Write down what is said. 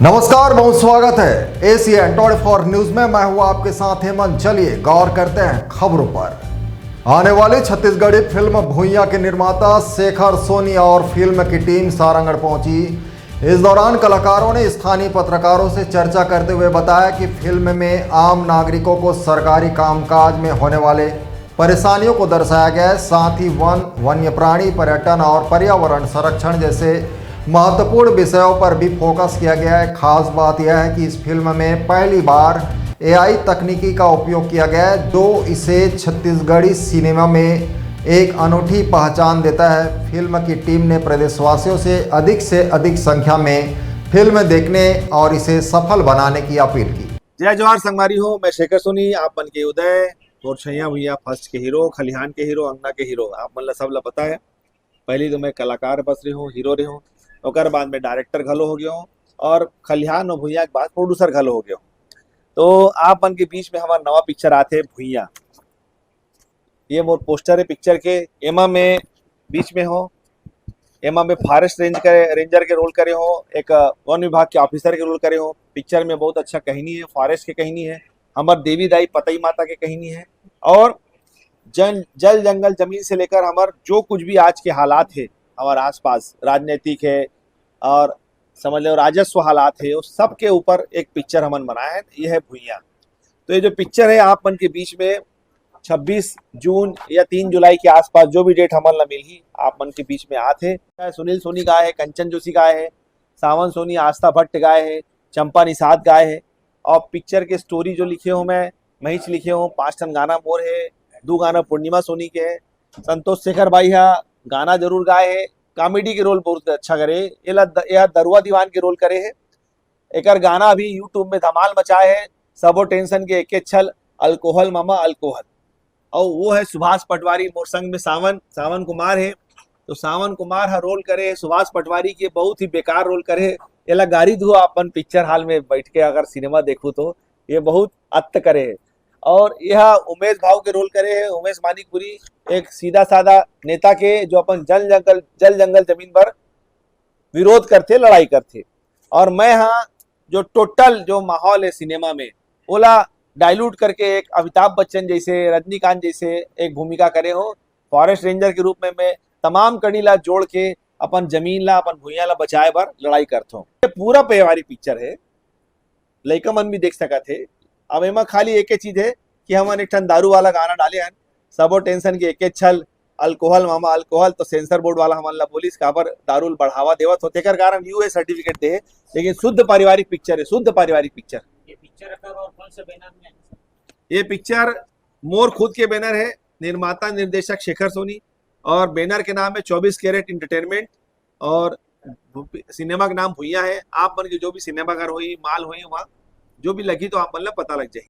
नमस्कार, बहुत स्वागत है एशियन 24 न्यूज में। मैं हूं आपके साथ हेमंत। चलिए गौर करते हैं खबरों पर। आने वाली छत्तीसगढ़ी फिल्म भुइयां के निर्माता शेखर सोनी और फिल्म की टीम सारंगढ़ पहुंची। इस दौरान कलाकारों ने स्थानीय पत्रकारों से चर्चा करते हुए बताया कि फिल्म में आम नागरिकों को सरकारी कामकाज में होने वाले परेशानियों को दर्शाया गया है। साथ ही वन, वन्य प्राणी, पर्यटन और पर्यावरण संरक्षण जैसे महत्वपूर्ण विषयों पर भी फोकस किया गया है। खास बात यह है कि इस फिल्म में पहली बार एआई तकनीकी का उपयोग किया गया है, जो इसे छत्तीसगढ़ी सिनेमा में एक अनूठी पहचान देता है। फिल्म की टीम ने प्रदेशवासियों से अधिक संख्या में फिल्म देखने और इसे सफल बनाने की अपील की। जय जोहार संगवारी हो, मैं शेखर सोनी। आप मन के उदय और छैया भैया फर्स्ट के हीरो, खलिहान के हीरो, अंगना के हीरो, आप मन ला सब ला पता है। पहले तो मैं कलाकार बस रही हूँ, हीरो रही हूँ, और बाद में डायरेक्टर घलो हो गया हूँ, और खलिहान और भुइयां के बाद प्रोड्यूसर घलो हो गया हूँ। तो आप मन के बीच में हमारा नवा पिक्चर आते भुइयां। ये मोर पोस्टर है पिक्चर के। एमा में बीच में हो, एमा में फॉरेस्ट रेंजर के रोल करे हो, एक वन विभाग के ऑफिसर के रोल करे हो। पिक्चर में बहुत अच्छा कहानी है, फॉरेस्ट की कहानी है, हमार देवी दाई पतई माता की कहानी है, और जल जंगल जमीन से लेकर हमार जो कुछ भी आज के हालात है हमारे आसपास, राजनीतिक है और समझ लो राजस्व हालात है, उस सब के ऊपर एक पिक्चर हमन बनाया है। ये है भुइयां। तो ये जो पिक्चर है आप मन के बीच में 26 जून या 3 जुलाई के आसपास, जो भी डेट हमन ला मिली, आप मन के बीच में आते। सुनील सोनी गाए है, कंचन जोशी गाए है, सावन सोनी, आस्था भट्ट गाए है, चंपा निषाद गाए है। और पिक्चर के स्टोरी जो लिखे हूँ मैं महिच लिखे हूँ। 5 टन गाना मोर है, 2 गाना पूर्णिमा सोनी के है। संतोष शेखर भाई है, गाना जरूर गाए है, कॉमेडी के रोल बहुत अच्छा करे। यह दरुआ दीवान के रोल करे है। एक गाना अभी यूट्यूब में धमाल मचाए है, सबो टेंशन के एक छल, अल्कोहल मामा अल्कोहल। और वो है सुभाष पटवारी, मोर संग में सावन कुमार है। तो सावन कुमार हर रोल करे है सुभाष पटवारी के, बहुत ही बेकार रोल करे है। एला गाड़ी धुआ अपन पिक्चर हॉल में बैठ के अगर सिनेमा देखूँ तो ये बहुत अत्त करे है। और यह उमेश भाव के रोल करे है, उमेश मानिकपुरी, एक सीधा साधा नेता के, जो अपन जल जंगल जमीन पर विरोध करते, लड़ाई करते। और मैं यहाँ जो टोटल जो माहौल है सिनेमा में, ओला डाइल्यूट करके एक अमिताभ बच्चन जैसे, रजनीकांत जैसे एक भूमिका करे हो। फॉरेस्ट रेंजर के रूप में मैं तमाम कड़ी ला जोड़ के अपन जमीन ला, अपन भुइयां ला बचाए बर लड़ाई करता हूँ। ये पूरा परिवारिक पिक्चर है, लइका मन भी देख सकत है। अब एमा खाली एक चीज है कि हमन एक ठन दारू वाला गाना डाले हन, सबो टेंशन के एक छल, अल्कोहल मामा अल्कोहल। तो सेंसर बोर्ड वाला हमन ला बोलिस काबर दारू बढ़ावा देवत होते, कर कारण यूए सर्टिफिकेट दे है। लेकिन शुद्ध पारिवारिक पिक्चर है, शुद्ध पारिवारिक पिक्चर। ये पिक्चर कब और कौन से बैनर में? ये पिक्चर मोर खुद के बैनर है, निर्माता निर्देशक शेखर सोनी, और बैनर के नाम है 24 कैरेट इंटरटेनमेंट, और सिनेमा का नाम भुइयां है। आप मन के जो भी सिनेमा घर हुई, माल हुई, वहाँ जो भी लगी तो आप मन ला पता लग जाए।